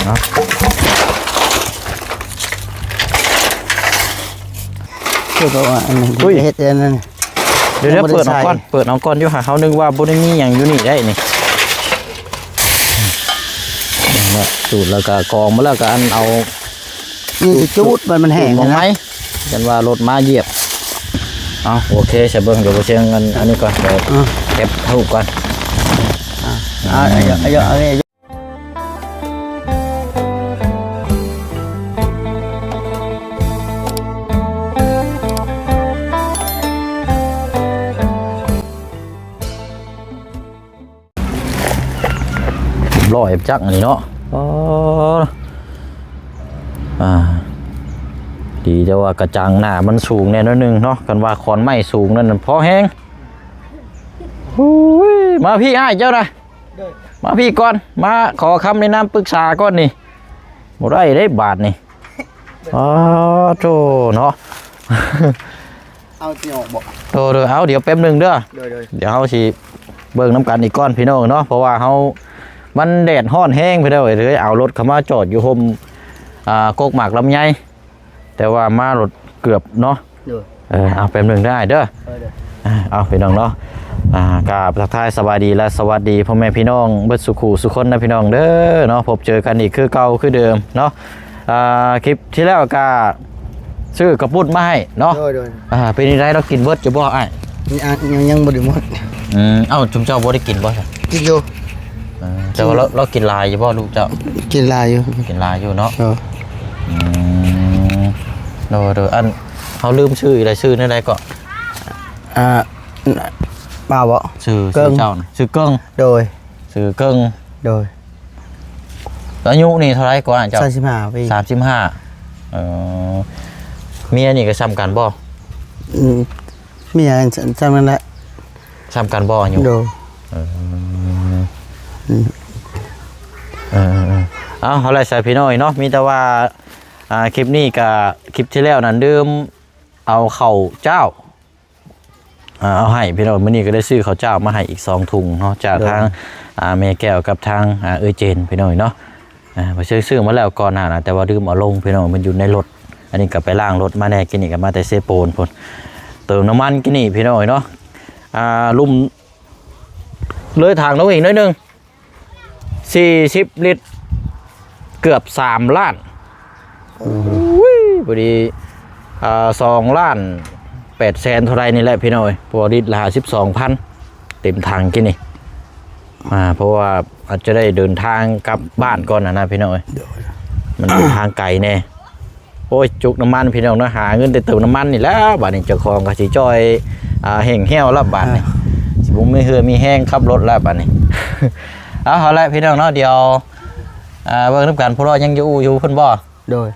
เนาะคือว่าอันนี้เฮ็ดอันนั้นเดี๋ยวเปิดเอาก้อนอยู่หาเขานึกว่าบ่ได้มีหยังอยู่นี่ได้นี่เนี่ยสูตรแล้วก็กองมาแล้วก็อันเอานี่จูดมันแห้ง มองไหมกันว่ารถมาเหยียบเอาโอเคใช่เบิ้งเดี๋ยวเชียงกันอันนี้ก่อนเดี๋ยวเก็บถูกก่อนร้อยจักอันนี้เนาะดีจะว่ากระจังหน้ามันสูงแน่นอนนึงเนาะกันว่าขอนไม้สูงนั่นพอแห้งมาพี่อ้ายเจ้านะมาพี่ก่อนมาขอคำแนะนำปรึกษาก่อนนี่บ่ได้บาทนี่โธ่เนาะเอาที่ออกบ่เอาเดี๋ยวแป๊บนึงเด้อเดี๋ยวเขาสิเบิ่งน้ำกันอีกก้อนพี่น้องเนาะเพราะว่าเขามันแดดห้อนแห้งไปแล้วเลยเอารถเข้ามาจอดอยู่ห่มกกหมากลำไยแต่ว่ามารถเกือบเนาะเอาแป๊บนึงได้เด้อเอาพี่น้องเนาะกราบทักทายสวัสดีและสวัสดีพ่อแม่พี่น้องเบิดสุขุสุคนนะพี่น้องเด้อเนาะพบเจอกันอีกคือเก่าคือเดิมเนาะคลิปที่แล้วก็ซื้อกระปุ้นมาให้เนาะเป็นยังไงเรากินเบิดจะบ่ไอ้ยังบ่ได้หมดเอ้าจุ่มเจ้าบ่ได้กินบ่กินอยู่แต่ว่าเรากินลายอยู่บ่ลูกเจ้ากินลายอยู่เนาะโดยอันเขาลืมชื่ออะไรชื่อนั่นใดก็เปล่าบ่ชื่อเจ้าชื่อเกิ้งโดยชื่อเกิ้งโดยอายุนี่เท่าไรก่อนเจ้า35 ปีเมียนี่ก็ซ้ำกันบ่เมียซ้ำกันแหละซ้ำกันบ่อายุโดยเอาไรใส่พี่น้อยเนาะมีแต่ว่าคลิปนี้กับคลิปที่แล้วนั้นดื่มเอาข้าวเจ้าเอาให้พี่น้อยมื้อนี้ก็ได้ซื้อข้าวเจ้ามาให้อีก2 ถุงเนาะจากทางแม่แก้วกับทางเจนพี่น้อยเนาะไปซื้อมาแล้วก่อนหน้านะแต่ว่าดื่มเอาลงพี่น้อยมันอยู่ในรถอันนี้ก็ไปล้างรถมาแน่กินนี่ก็มาแต่เซโปนพุ่นเติมน้ำมันกินนี่พี่น้อยเนาะลุ่มเลยทางน้องอีกน้อยนึง40 ลิตรเกือบ3 ล้านพอดี2,800,000เท่าไรนี่แหละพี่น้อยพอลิตรละ12,000เต็มถังกินนี่เพราะว่าอาจจะได้เดินทางกลับบ้านก่อนนะพี่น้อยมันเดินทางไกลแน่โอ้ยจุกน้ำมันพี่น้องนะหาเงินเติมน้ำมันนี่แล้วบาทนี้เจ้าของก็สิจอยแห้งแห้วแล้วบาทนี่สิบุ้มไม่เหือมีแห้งขับรถแล้วบาทนี้เอาละพี่น้องเนาะเดี๋ยวเบิ่งน้ำกันพวกเรายังอยู่เพิ่นบ่โดย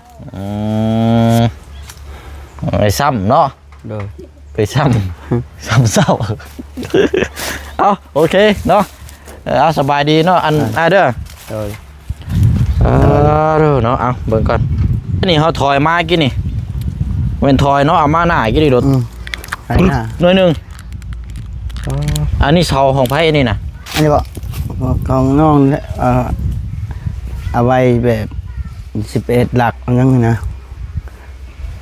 ไอ้ซ้ำเนาะโดยไปซ้ำเศร้าเอาโอเคเนาะเอาสบายดีเนาะอันเด้อโดยเนาะเอาเบิ่งก่อนนี่เขาถอยมากินนี่เป็นถอยเนาะเอามาหน้ากินดิรถหน่อยนึงอันนี้เสาของไผ่นี่นะอันนี้บ่ของน้องเอาไว้แบบ11 หลักยังนะ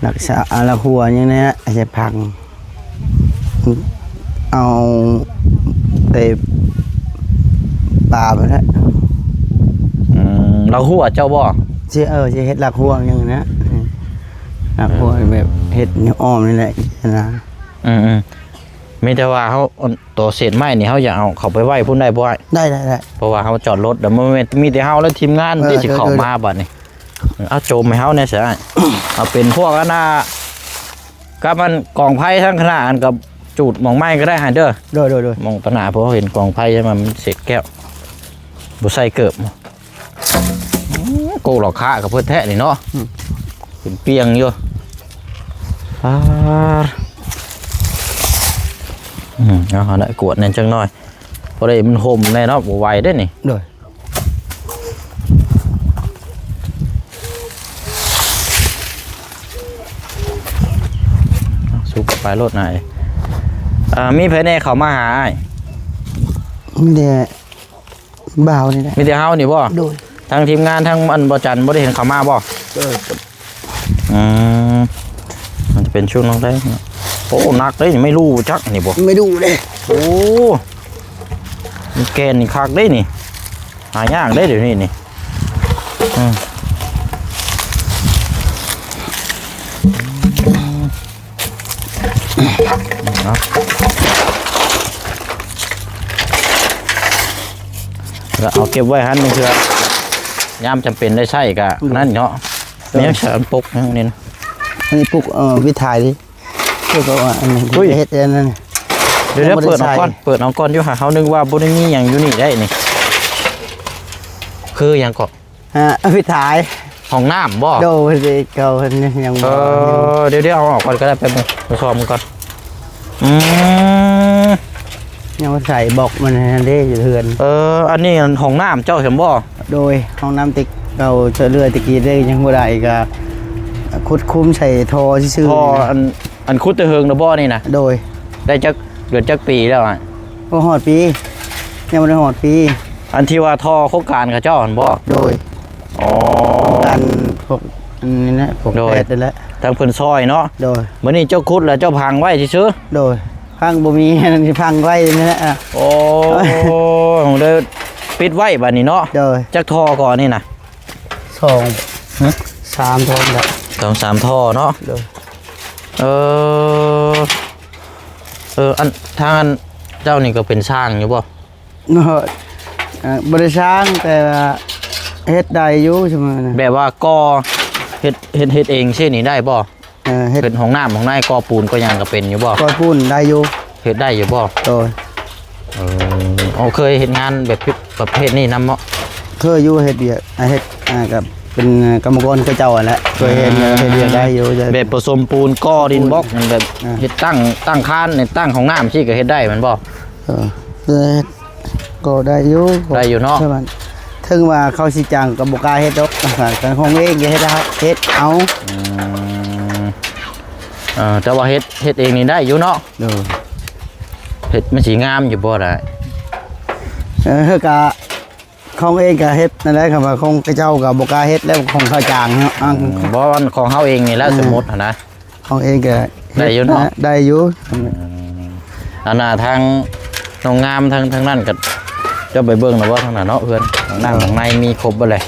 หลักหลักหัวอย่างนี้อาจจะพังเอาไปป่าไปแล้วเราหัวเจ้าบ่จะเฮ็ดหลักหัวอย่างนี้นะหลักหัวแบบเฮ็ดเนี่ยอ้อมนี่แหละนะมีแต่ว่าเขาตัวเศษไม้นี่เขาอยากเอาเขาไปไว้พุ่นได้บ่ได้เพราะว่าเขาจอดรถแต่มันมีแต่เขาแล้วทีมงานที่จะเข้ามาบัดนี่เอาโจมให้เขาเนี่ยเสียเอาเป็นพวกแล้วนะก็มันกองไผ่ทั้งขนาดกับจูดมองไม้ก็ได้ฮะเด้อโดยมองปัญหาเพราะเห็นกองไผ่ใช่ไหมมันเศษแก้วบุใส่เกิบโกหลอกขากับเพื่อนแท้นี่เนาะเป็นเปียงอยู่เอาได้กวดนั่นจังน้อยพอได้มันห่มแน่เนาะบ่ไหวได้นี่โดยสุกไปรถไหนมีภายในเขามาหามีแต่บ่าวนี่แหละมีแต่เฮานี่บ่โดย ทางทีมงานทางอันบ่จันบ่ได้เห็นเขามาบ่มันจะเป็นช่วงน้องได้โอ้หนักเลยไม่รู้จักนี่บ่ ไม่ดูเลย โอ้มีแกนนี่คักได้นี่หายากได้เดี๋ยวนี้นี่แล้วเอาเก็บไว้หันนึงเถอะยามจำเป็นได้ใช่กะนั่นเนาะมีอย่างเชิญปกนี่นะ อันนี้ปุ๊กวิทายดิเพื่อก็อันนี้เฮ็ดอันนั้น เดี๋ยวเปิดเอาก้อนอยู่หาเขานึกว่าบ่ได้มีอย่างอยู่นี่ได้นี่คืออย่างก็วิทาย ห้องน้ำบ่โดยเก่ายังเดี๋ยวเอาออกก่อนก็ได้ไปซ้อมก่อนยังใส่บอกมันได้อยู่เถื่อนอันนี้ห้องน้ำเจ้าเห็นบ่โดยห้องน้ำติ๊กเก่าเชื่อเรือตะกี้ได้ยังบ่ได้ก็คุดคุ้มใส่ทอซื่อทออันคุดตะเฮิงนะบ่นี่นะโดยได้จักเดือนจักปีแล้วอ่ะก็หอดปียังไม่ได้หอดปีอันที่ว่าทอโครงการกับเจ้าหันบ่โดยการพวกนี่นะพวกแพทย์นั่นแหละทางเพิ่นซอยเนาะโดยมื้อนี้เจ้าคุดแล้วเจ้าพังไว้ซื่อโดยพังบ่มีนั่นสิพังไว้นี่แหละโอ้ของเด้อปิดไว้บัดนี้เนาะโดยจักทอก่อนนี่นะ3 ทอแบบ2-3 ทอเนาะอันทางอันเจ้านี่ก็เป็นช่างอยู่บ่บ่ได้ช่างแต่เฮ็ดได้อยู่ใช่มั้ยแบบว่าก่อเฮ็ดเองใช่นี่ได้บ่เฮ็ดห้องน้ำของนายก่อปูนก็ยังก็เป็นอยู่บ่ก่อปูนได้อยู่เฮ็ดได้อยู่บ่โดยเคยเฮ็ดงานแบบประเภทนี้นำเนาะเคยอยู่เฮ็ดเวียกเฮ็ดกับเป็นกรรมกรเขาเจ้าแหละเคยเฮ็ดเวียกได้อยู่แบบผสมปูนก่อดินบล็อกมันแบบเฮ็ดตั้งคานในตั้งของน้ำที่ก็เฮ็ดได้มันบ่ก็ได้อยู่เนาะถึงว่าเขาสิจ้างก็บ่กล้าเฮ็ดดอกแต่ของเองเฮ็ดเอาแต่ว่าเฮ็ดเองนี่ได้อยู่เนาะเฮ็ดมันสิงามอยู่บ่ได้ก็ของเองก็เฮ็ดนั่นแหละครับว่าของเจ้าก็บ่กล้าเฮ็ดแล้วของเขาจ้างเนาะบ่ของเฮาเองนี่แล้วสมมุตินะของเองก็ได้อยู่เนาะได้อยู่อันน่ะทางโรงงามทางนั้นก็จะไปเบิ่งนะว่าทางนั้นเนาะเพื่อนทางในมีครบบ่เลย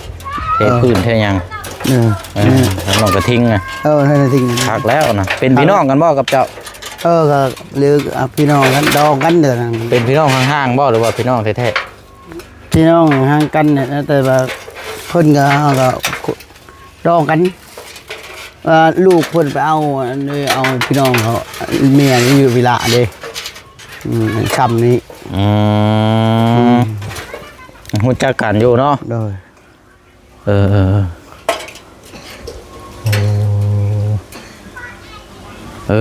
เทพื้นเทหยังทางน้องกระทิงอ่ะให้กระทิงพักแล้วนะเป็นพี่น้องกันบ่กับเจ้าก็เลือกพี่น้องกันดองกันเด้อเป็นพี่น้องห่างๆบ่หรือว่าพี่น้องแท้ๆพี่น้องห่างกันเนี่ยแต่ว่าเพิ่นก็ดองกันลูกเพิ่นไปเอาพี่น้องเขาเมียอยู่เวลาเด้คำนี้หุ่นจักกันอยู่เนาะโดย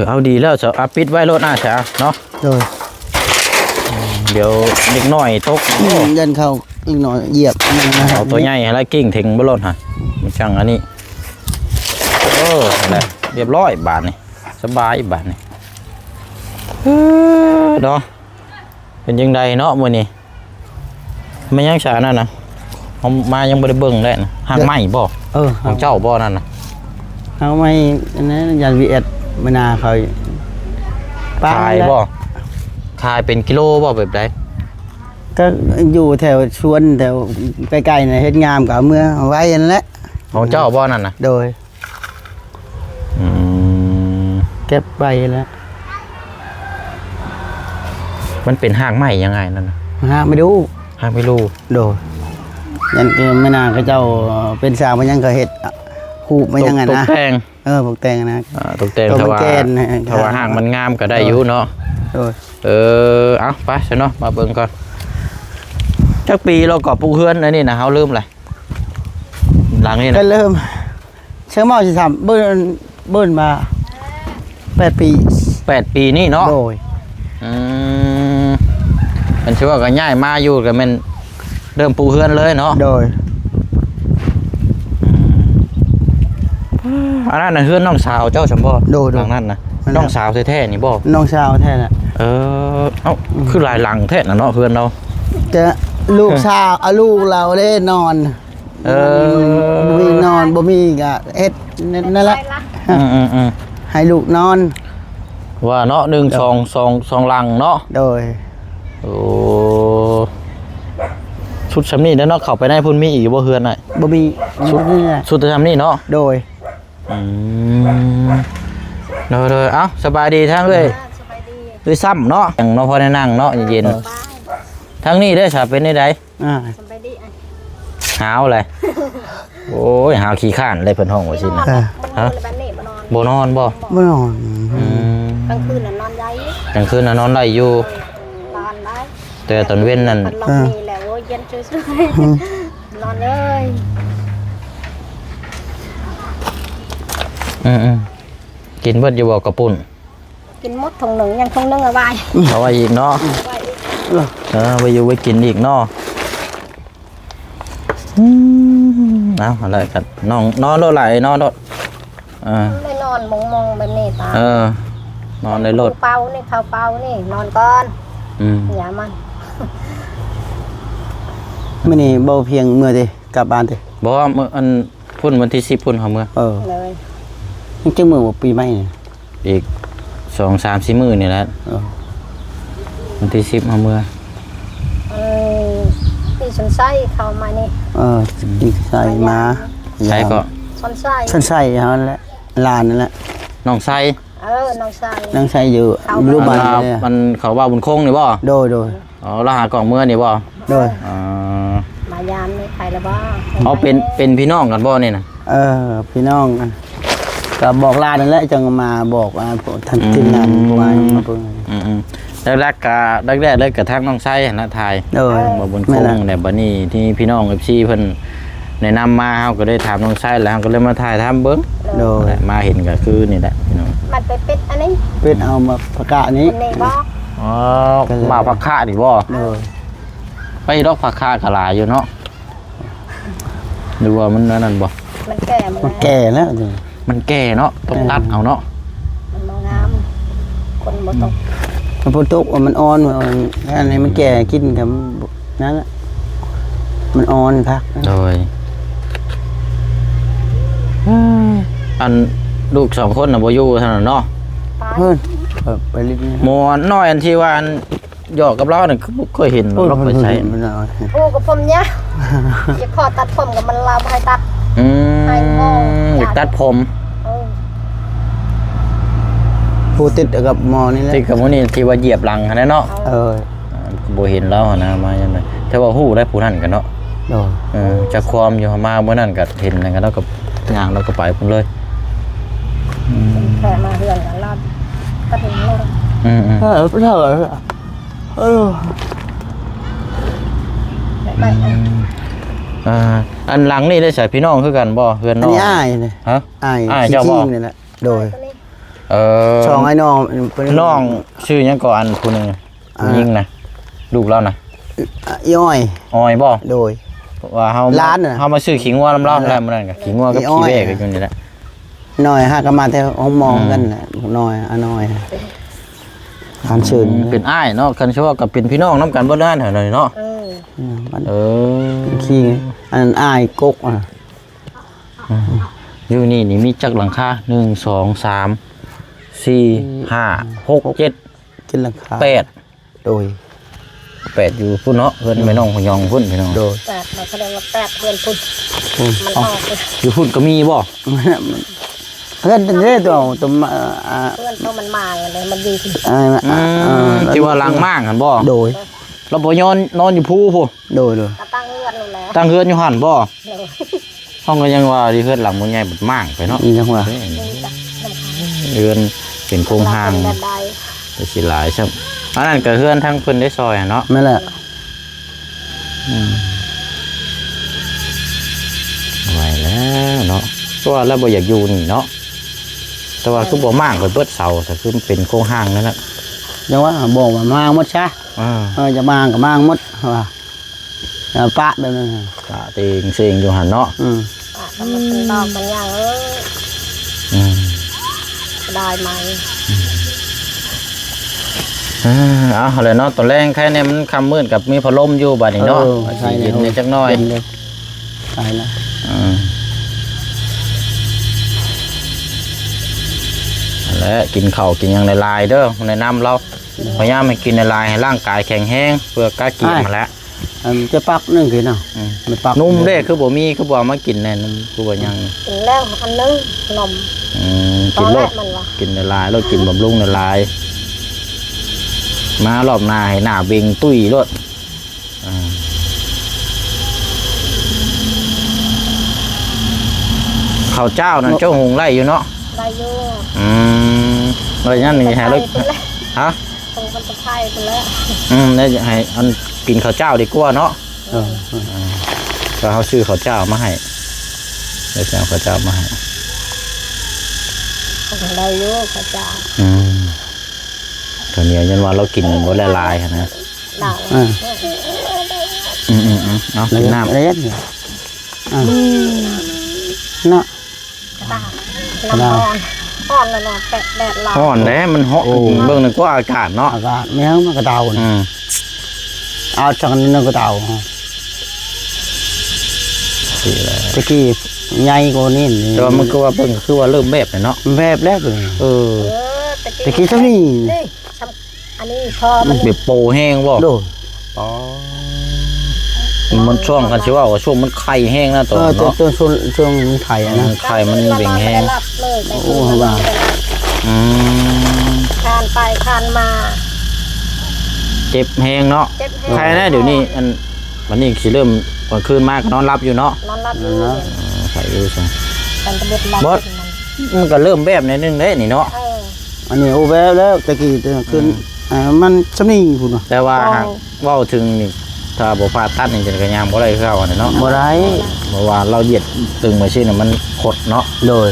เอาดีแล้วจะปิดไว้รถหน้าจ้ะเนาะโดยเดี๋ยวเด็กหน่อยตกยันเข้าอีกหน่อยเหยียบเอาตัวใหญ่อะไรกิ้งถึงบนรถฮะมันช่างอันนี้อะไรเรียบร้อยบาทนี่สบายบาทนี่เนาะเป็นยังไงเนาะมื้อนี้ไม่ยังฉานั่นนะผมมายังบ่ได้เบิ่งได้นะหางไม้บ่ของเจ้าบ่นั่นน่ะหางไม้อันนั้นยันวีเอสมนาเขาขายบ่ขายเป็นกิโลบ่แบบใดก็อยู่แถวชวนแถวใกล้ๆน่ะเฮ็ดงามก็เมื่อไว้นั่นแหละของเจ้าบ่นั่นน่ะโดยเก็บไปแล้วมันเป็นหางไม้ยังไงนั่นน่ะหางไม่รู้โดยยันไม่นานก็เจ้าเป็นสาวมันยังก็เฮ็ดคูบมันยังไงนะตกแต่งตกแต่งนะตกแต่งถ้าว่าหางมันงามก็ได้อยู่เนาะเอาไปซะเนาะมาเบิ่งก่อนจักปีเราก็ปลูกเฮือนอันนี้นะเฮาเริ่มเลยหลังนี่นะเริ่มเชื่อมั่นสิทำเบิ้ลมา8 ปีนี่เนาะโดยมันชื่อว่าก็ง่ายมาอยู่กับมันเริ่มปลูกเฮือนเลยเนาะโดยอันนั้นน่ะเฮือนน้องสาวเจ้าสมบ่หลังนั้นนะน้องสาวแท้ๆนี่บ่น้องสาวแท้น่ะคือหลายหลังแท้น่ะเนาะเฮือนเราจะลูกสาวลูกเราได้นอน บ่มีนอนบ่มีก็เฮ็ดนั่นแหละ ให้ลูกนอน ว่าเนาะ1 2 2ลังเนาะ โดย โอ้ชุดชำนี่แล้วเนาะเข้าไปได้พุ่นมีอีกบ่เฮือนน่ะ บ่มีชุดนี้แหละ ชุดชำนี่เนาะ โดย เด้อเอ้าสบายดีทั้งเลยด้วยซ้ำเนาะอย่างเนาะพอได้นั่งเนาะเย็นๆทั้งนี้ได้สาเป็นได้ได สบายดีอ่ะ หาวเลยโอ้ยหาวขี้ข้านเลยเพิ่นห้องว่าซินะ ฮะแบบนี้มานอน บ่นอนบ่ บ่นอน กลางคืนน่ะนอนได้ กลางคืนน่ะนอนได้อยู่ นอนได้ แต่ตอนเว้นนั่น พัดลมมีแล้วโอ้ยเย็นช่วยๆนอนเลย กินเบิดอยู่บ่กระปุ่น กินมดถุงหนึ่งยังถุงหนึ่งเอาไว้ เอาไว้อีกเนาะ ไว้ ไว้อยู่ไว้กินอีกเนาะเอาอะไรกันน้องนอนรถไหลนอนรถ ไม่นอนมองแบบนี้ตาน อนในรถ เป่านี่เขาเป่านี่นอนก่อนอย่ามัน มื้อนี้บ่เพียงมื้อติกลับบ้านติ บอกว่ามื้ออันพุ่นวันที่10พุ่นเขาเมื่อ เลย ยังจังมื้อบ่ปีใหม่นี่ อีก2-3-4 มื้อนี่แหละวันที่10เขาเมื่อ ที่สนไส้เข้ามานี่ สิใส่มา ใช่ก็ สนไส้ ฉันใส่เฮานั่นแหละลานนั่นแหละ น้องไส้ น้องไส้ นั่งใส่อยู่รูปบ้านเลย มันเขาว่าบุญคงนี่บ่ โดย อ๋อเราหากล่องเมื่อนี่บ่ โดย มายามนี่ใครละบ้า เอาเป็นพี่น้องกันบ่นี่นะ พี่น้องกันก็บอกลานั่นแหละจังมาบอกว่าท่านทีมงานว่ามาเบิ่ง แรกเลยกับทางน้องไส้นะทาย โดย บ่บุญคงแต่บัดนี้ที่พี่น้อง FC เพิ่นแนะนำมาเฮาก็ได้ถามน้องไส้แล้วเฮาก็เลยมาถ่ายทำเบิ่ง โดย มาเห็นก็คือนี่แหละพี่น้อง มันไปเป็ดอันนี้ เป็นเอามาประกาศนี้ คนนี้บอก อ๋อบ่าวผักคะดิบ่ โดย ไปดอกผักคะก็หลายอยู่เนาะดูว่ามันนั่นบ่ มันแก่หมด มัน แล้ว แก่แล้วนี่ มันแก่เนาะต้องตัดเอาเนาะ มันมางามคนบ่ตก มันพ้นตกมันอ่อนอันนี้มันแก่กินกับนั่นแหละมันอ่อนคัก โดยอันลูก2คนน่ะบ่อยู่เท่านั้นเนาะ ตาย เพิ่นไปลิ้น หมอน้อยอันที่ว่าอันหยอกกับเราเนี่ยคือบ่เคยเห็นเราไปใช้ มันอ่อน โอ้กับผมเนี่ยอย่าขอตัดผมกับมันลามให้ตัด อยาก ตัดผม ผู้ติดกับหมอนี่แหละ ที่กับมื้อนี้ที่ว่าเหยียบหลังหั่นเนาะ บ่เห็นแล้วหั่นนะมาจังได๋แต่ว่าฮู้ได้ผู้นั้นกันเนาะ โดย จะความอยู่มาเมื่อนั้นก็เห็นนั่นกันแล้วก็ย่างแล้วก็ไปพุ่นเลย แค่มาเฮือนกันลาดก็ถึงเลย เท่าไหร่ไป อันหลังนี่ได้ใส่พี่น้องคือกันบ่เพื่อน อัน น้อง นี้อ้ายเลย ฮะ อ้าย อ้ายเจ้าบ่ นี่แหละโดย ตัวนี้ ช่องไอ้น้อง น้องชื่อหยังก่อนอันผู้หนึงผู้หญิงนะลูกเรานะ ย่อย ออยบ่ โดย ว่าเฮา ร้านน่ะ เฮามาซื้อขิงวัวลำเล่าแล้วมื้อนั้นก็ขิงวัวกับ อีอ้ ขี้ อย แบกกันอยู่นี่แหละ หน่อยฮะก็มาแต่ห้องมองกันน่ะหน่อยหน่อยทานชื่น เป็นอ้ายเนาะคันชื่อว่าก็เป็นพี่น้องนํกันบ่ได้หั่นน่ะเนาะ มัน เออ ขี้อันนั้นอ้ายกกอ่ะ อยู่นี่มีจักหลังคา1 2 3 4 5 6 7 กินราคา 8 โดย 8อยู่พุ่นเนาะเพิ่นแม่น้องพยองพุ่นพี่น้อง โดย แปดมาแสดงว่าแปดเพื่อนพุ่นมันออกเลย อยู่พุ่นก็มีบ่ เพื่อนเรื่อยตัวตัว เพื่อนเพราะมันมาเลยมันดีขึ้น ที่ว่าล้างม่างหั่นบ่ โดย เราบ่นอนอยู่ภูพุ่น โดย ก็ตั้งเพื่อนนู่นแหละ ตั้งเฮือนอยู่หั่นบ่ เดี๋ยว ห้องก็ยังว่าที่เฮือนหลังบ่ใหญ่บัดม่างไปเนาะ นี่จังหวะ เฮือนเป็นโครงหาง แบบใด แต่สิหลายซ้ํอันนั้นก็เฮือนทั้งเพิ่นได้ซอยอะเนาะ นั่นแหละ ไว้แล้วเนาะเพราะว่าเราบ่อยากอยู่นี่เนาะแต่ว่าคือบ่ม่างก็เบิดเสาแต่คือมันเป็นโครงหางนั่นน่ะ จังหวะบอกว่ามาหมดซะจะมากับมาหมดว่าปะแบบนั้น ตาเตงเซงอยู่หั่นเนาะ มันเป็นดอกมันอย่างได้ไหม เอาเลยเนาะตอนแรกแค่นี้มันคำมืดกับมีพัดลมอยู่บัดนี้เนาะสิเย็นนิดจักหน่อย ตายแล้ว และกินข้าวกินอย่างในลายเด้อในน้ำเราพยายามให้กินในลายให้ร่างกายแข็งแรงเพื่อกล้ากินมาแล้ว จะปักนึงกินเนาะมันปัก นุ่มเด้คือบ่มีคือบ่มากินแน่นุ่มคือบ่ยัง กินแล้วอันนึงนมต กิ อน น แร โล ก ด มันวะ กินในลายแล้วกินบำรุงในลายมารอบหน้าให้หน้าเวงตุ้ยโลดข้าวเจ้านั่นเจ้าหงไล่อยู่เนาะ ได้อยู่ เลยนั่นนี่ให้รถฮะ ตรงมันจะไพ่ไปแล้ว ได้ให้อันกินข้าวเจ้าดีกว่าเนาะก็เขาซื้อข้าวเจ้ามาให้ได้ซื้อข้าวเจ้ามาให้ ได้อยู่พระเจ้า ตอนนี้ยันว่าเรากินบ่ละลายนะ ได้ เอากินน้ำ อะไรเนี่ยเนาะ กระดาษน้ำอ่อนแล้วเนาะแปะแดดลาย ฮ้อนแหละมันฮ้อนเบิ่งนึงก็อากาศเนาะ อากาศไม่เอามันกระเดาเอาจากนี้นึงกระเดาตะกี้ใหญ่กว่านี้ แต่ว่ามันก็ว่าเบิ่งคือว่าเริ่มแบบเนาะ แบบแรกเลย ตะกี้ เท่านี้ อันนี้พอมัน แบบโปแห้งบ่ โด อ๋อมันช่วงกันสิว่าช่วงมันไข่แห้งนะตัวเนาะ ช่วงไข่นะ ไข่มันเบ่งแห้ง โอ้บ้าคานไปคานมา เจ็บแห้งเนาะ เจ็บ ใครนะเดี๋ยวนี้อันวันนี้สิเริ่มกลางคืนมากนอนรับอยู่เนาะ นอนรับอยู่ ใส่อยู่ซะ กันตะเบ็ดรับ มันก็เริ่มแบบนิดนึงเด้นี่เนาะ อันนี้โอแวแล้วตะกี้ขึ้นมันสำนีคุณ แต่ว่าหากเว้าถึงนี่ถ้าบ่ผ่าตัดนี่จะก็ยังบ่ได้คือเก่าเนาะ บ่ได้ เพราะว่าเราเหยียดตึงมาชิน่ะมันขดเนาะ โดย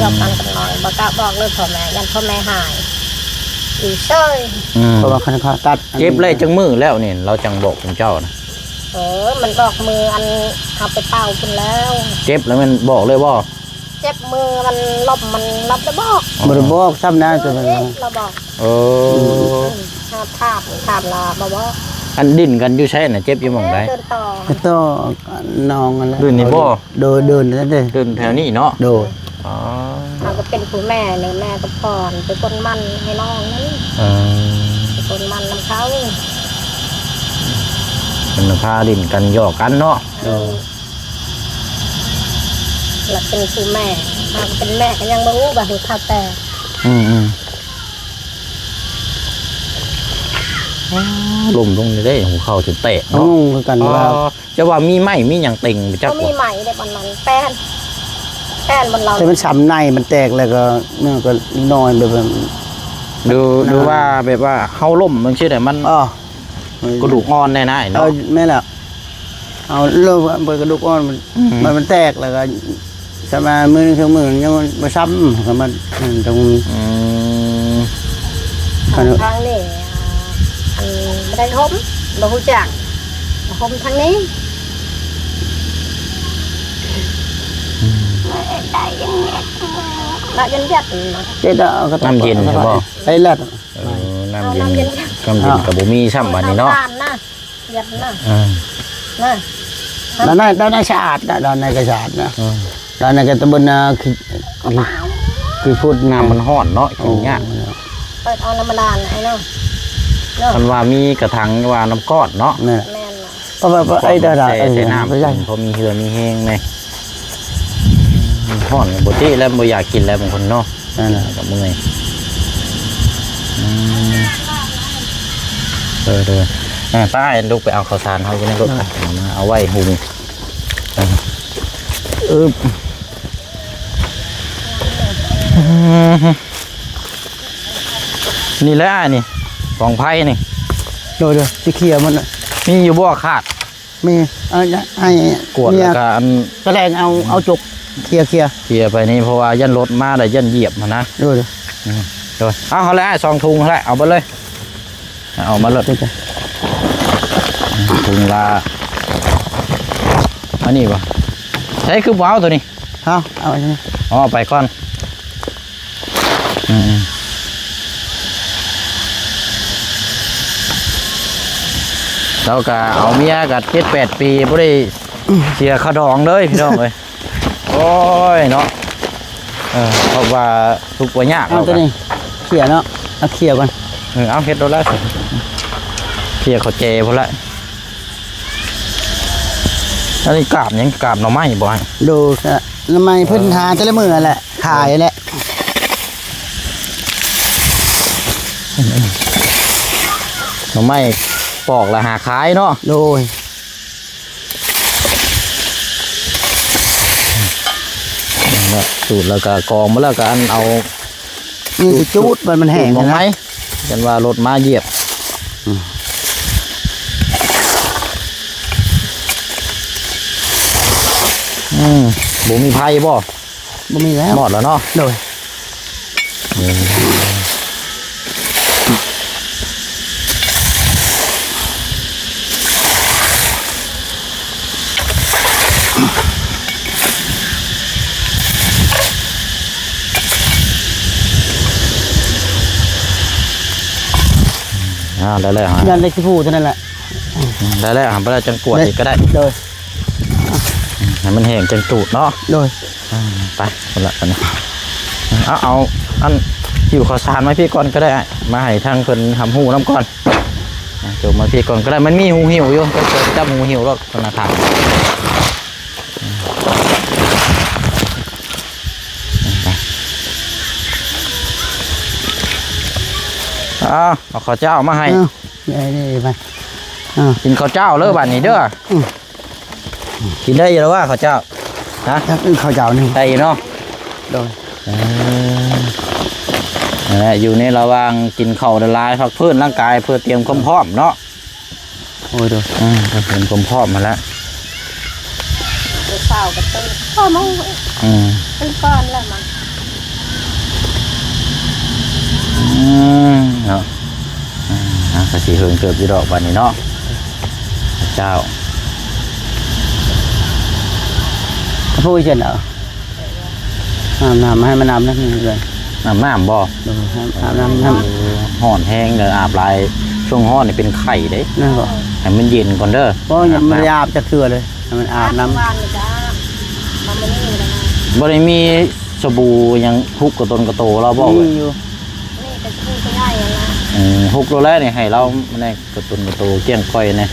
ยอมกันกันหน่อยบอกกะบอกเลยพ่อแม่ยันพ่อแม่หายอีเชย เพราะว่าคันขาตัด เจ็บเลยจังมือแล้วนี่เราจังบอกคุณเจ้านะ มันบอกมืออันเอาไปเป่าคุณแล้ว เจ็บแล้วมันบอกเลยว่า เจ็บมือมันลบมันรับได้บอก บ่ได้บอกซ้ำนะตัวนั้น เราบอก ถามเราบอก อันดิ้นกันอยู่ใช่น่ะเจ็บอยู่หม่องใด เดินต่อ ต่อน้องอะไร เดินนี่บ่ เดินนั่นเด้ เดินแถวนี้เนาะ โดย อ๋อ เราก็เป็นคุณแม่เนี่ยแม่ก็พรไปคนมันให้น้องนั้นไปคนมันนำเขา เป็นพาดิ้นกันหยอกกันเนาะ เราเป็นคุณแม่มาเป็นแม่ก็ยังไม่รู้แบบหัวขาแต่ ลมลงได้หูเข้าจนเตะ น้อ เนาะ งกันว่า จะว่ามีไหมมีอย่างติ่งไปจัก ก็มีใหม่ในวันนั้นแป้นบนเรา แต่มันช้ำในมันแตกแล้วก็มันก็นอนแบบ ดูว่าแบบว่าเข้าล่มมันชื่อแต่มัน อ๋อก ระดูกอ่อนแน่ๆ เอา เนาะ แม่ล่ะเอาเริ่มเปิดกระดูกอ่อนมันแตกแล้วก็สมามือ2มือยังบ่ซ้ำก็มันตรง ทางนี้อันไม่ได้ห่มเราหูจักห่มทางนี้ได้ยันยัด เจ๊ดเอาก็ น้ำเย็นใช่ป่ะ ไอ้ลัด น้ำเย็นกับบุมีช่ำวันนี้เนาะ นะยัดนะนะ ด้านในสะอาดนะด้านในก็สะอาดนะด้านในก็ตะบนคือพูด น้ำมันห้อนเนาะอย่างเงี้ย เปิดเอาน้ำมันดานไอ้เนาะ คันว่ามีกระถางว่าน้ำก้อนเนาะ นี่ แม่น เพราะว่าไอ้ดาราไอ้ ใส่น้ำ ไม่ใช่ พอมีเหือมีแห้งไงห้อนปกติแล้วบ่อยากกินแล้วบางคนเนาะ นั่นแหละ กับมือป้าลูกไปเอาข้าวสารเขาอยู่ในรถมาเอาไว้หุงนี่แหละนี่กองไผ่นี่ โดยที่เคลียร์มัน มีอยู่บ่ขาด มีให้ กวดแล้วก็อัน กระแรงเอาจกเคลียร์ เขี่ยไปนี่เพราะว่ายันรถมาได้ยันเหยียบมานะ โดย โดยเอาเลยซองทุงเลยเอาไปเลยเอามาเลยทุงละอันนี้ป่ะใช้คือว้าวตัวนี้ เอาใช่ไหม อ๋อไปก่อน แล้วก็เอาเมียกับ7-8 ปีบ่ได้เสียค่าดองเลยพี่น้องเอ้ยโอ้ยเนาะเพราะว่าทุกข์ว่ายาก เอาตัวนี้เขี่ยเนาะเอาเขี่ยก่อน เอาเฮ็ดโดนแล้วสิเคลียร์เขาเจพุ่นละอันนี้กราบหยังกราบหน่อไม้บ่ให้ ดูค่ะทำไมเพิ่นทาแต่ละมื้อแหละขายแหละ หน่อไม้ปอกละหาขายเนาะ โดย สูตรแล้วก็กองมาแล้วก็อันเอา นี่ไปจูดมันแห้ง หน่อ นะ ไม้กันว่ารถมาเหยียบบ่มีไผ่บ่ บ่มีแล้ว หมดแล้วเนาะ โดย ได้แล้วฮะ ยันเล็กที่พูดเท่านั้นแหละ ได้แล้วหันไปแล้วจังกวดอีกก็ได้ โดย ให้มันแห้งจังตูดเนาะ โดย ไปคนละกันนะเอาอันหิวข้าวสารมาพี่ก่อนก็ได้มาให้ทางเพิ่นทำหูน้ำก่อนจบมาพี่ก่อนก็ได้มันมีหูหิวอยู่ก็จะจับหูหิวรถธนาคารเอาข้าวเจ้ามาให้ นี่ไป กินข้าวเจ้าเลยบ้านนี้เด้อกินได้ยังว่าข้าวเจ้าฮะ จักข้าวเจ้านี่ ได้เนาะ โดย อยู่ในระหว่างกินข้าวละลายพักพื้นร่างกายเพื่อเตรียมความพร้อมเนาะ โอ้ยโดย เตรียมความพร้อมมาแล้ว เฝ้ากับตื่นพ่อมึงเป็นก้อนแล้วมั้ง เนาะกระสีเฮิงเกือบจะดอกวันนี้เนาะเจ้า พูดเช่นเหรอน้ำให้มันน้ำนั่นเลย น้ำบ่ ดูอาบน้ำ ห่อนแห้งเดี๋ยวอาบลายช่วงห่อนนี่เป็นไข่เด้ นั่นก็ ให้มันเย็นก่อนเด้อ เพราะมันอาบจะเถื่อเลยมันอาบน้ำ วานนี่จ้ามันไม่นี่เลยนะ บ่ได้มีสบู่ยังฮุกกระตนกระโตเราบอกเลย อยู่ นี่เป็นชื่อง่ายอย่างนะ ฮุกตัวแรกนี่ให้เราไม่ได้กระตนกระโตเกี้ยงค่อยเนี่ย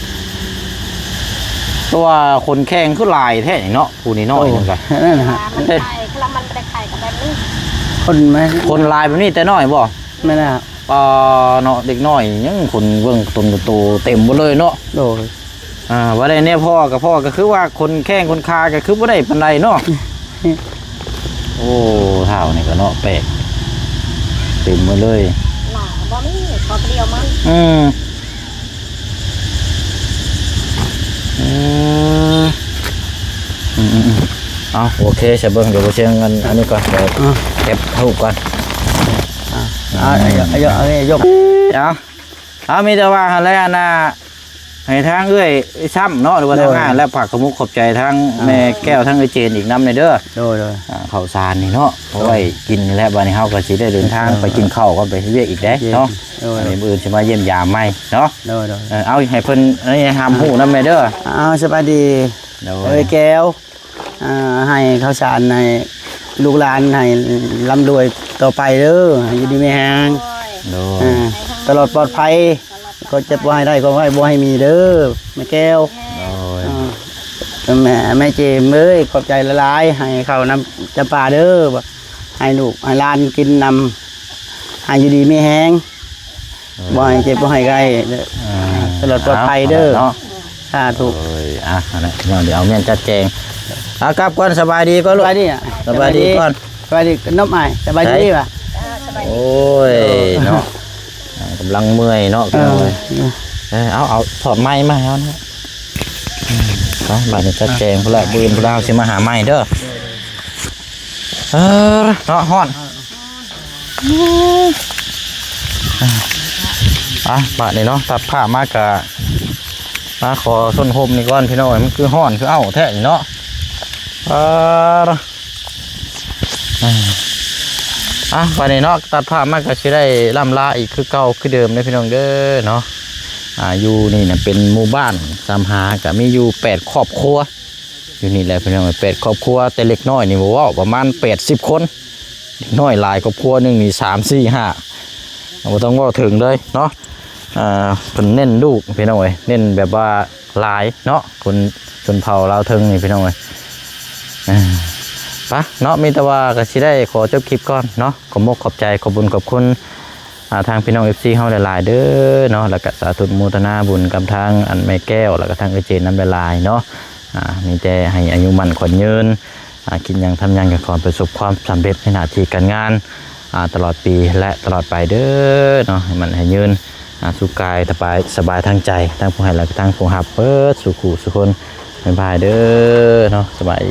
ตัวคนแข้งคือลายแท้เนาะผู้นี้น้อยนึงกัน นั่นนะฮะ มันไข่แล้วมันไม่ได้ไข่กับแบบนี้ คนไหม คนลายแบบนี้แต่น้อยบ่ ไม่น่า เนาะเด็กน้อยยังคนเบิ่งตนกระโตเต็มหมดเลยเนาะ โดย ว่าได้เนี่ยพ่อก็คือว่าคนแข้งคนคาก็คือบ่ได้ปานใดเนาะโอ้เท่านี่ก็เนาะแปลกเต็มหมดเลย หนาบ่มีพอเดียวมัน เอาโอเคเสเบิ่งเดี๋ยวเชียงกันอันนี้ก่อนเดี๋ยวเก็บรูปก่อน ยก เอามีแต่ว่าอะไรนะให้ทางเอ้ยซ้ำเนาะหรือว่าทางงานและผักขมุกขอบใจทั้งแม่แก้วทั้งไอเจนอีกน้ำในเด้อ โดย ข้าวสารนี่เนาะเพราะว่ากินนี่แหละวันนี้เฮาก็สิได้เดินทางไปกินข้าวก็ไปเวียกอีกได้เนาะอันนี้มื้ออื่นสิมาเยี่ยมยามใหม่เนาะ โดย เอาให้เพิ่นอันนี้ห้ามหูนำแม่เด้อ เอาสบายดี เดี๋ยว เอ้ยแก้วให้ข้าวสารให้ลูกหลานให้ร่ำรวยต่อไปเด้ออยู่ดีไม่แห้ง โดย ตลอดปลอดภัยก็จะบ่ให้ได้ก็บ่ให้มีเด้อแม่แก้ว โดย แม่เจมเอ้ยขอบใจละลายให้เขานำจะป่าเด้อให้ลูกให้หลานกินนำให้อยู่ดีไม่แห้งบ่ให้เจ็บบ่ให้ไข้ตลอดปลอดภัยเด้อสาธุ อันนี้เดี๋ยวเอาเมียนจัดแจงกลับก่อนสบายดีก็ ส ลูก บายดี สบายดีก่อน สบายดีน้ำอ้ายสบายดีป่ะ โอ้ยเนาะกำลังเมื่อยเนาะเอาถอดไม้มาเอาเนี่ยบาดนี้จัดแจงพวกเราบืนพวกเราสิมาหาไม้เด้อเนาะฮ้อนบาดนี้เนาะตัดผ้ามากะมาขอส้นโฮมนี่ก่อนพี่น้อยมันคือฮ้อนคือเอ้าแท้นี่เนาะวันนี้เนาะตัดภาพมากก็จะได้ล่ำลาอีกคือเก่าคือเดิมเลยพี่น้องเด้อเนาะ อยู่นี่นะเป็นหมู่บ้านสามหาก็มีอยู่8ครอบครัวอยู่นี่แหละพี่น้อง8ครอบครัวแต่เล็กน้อยนี่บ่ว่าประมาณ80คนเล็กน้อยหลายครอบครัวนึงนี่3 4 5บ่ต้องว่าถึงเลยเนาะเพิ่นเน้นลูกพี่น้องเน้นแบบว่าหลายเนาะคนชนเผ่าลาวเทิงนี่พี่น้องปะเนาะมีแต่ว่าก็สิได้ขอจบคลิปก่อนเนาะขอบคุณขอบใจขอบบุญขอบคุณทางพี่น้อง FC เฮาหลายๆเด้อเนาะแล้วก็สาธุโมทนาบุญกับทางอันแม่แก้วแล้วก็ทางเจนน้ำลายเนาะมีแต่ให้อายุมั่นขวัญยืนกินยังทำยังก็ขอประสบความสำเร็จในหน้าที่การงานตลอดปีและตลอดไปเด้อเนาะให้มันให้ยืนสุขกายสบายทางใจทั้งผู้ให้และทั้งผู้รับเปิดสุขุสุคนบ๊ายบายเด้อเนาะสบาย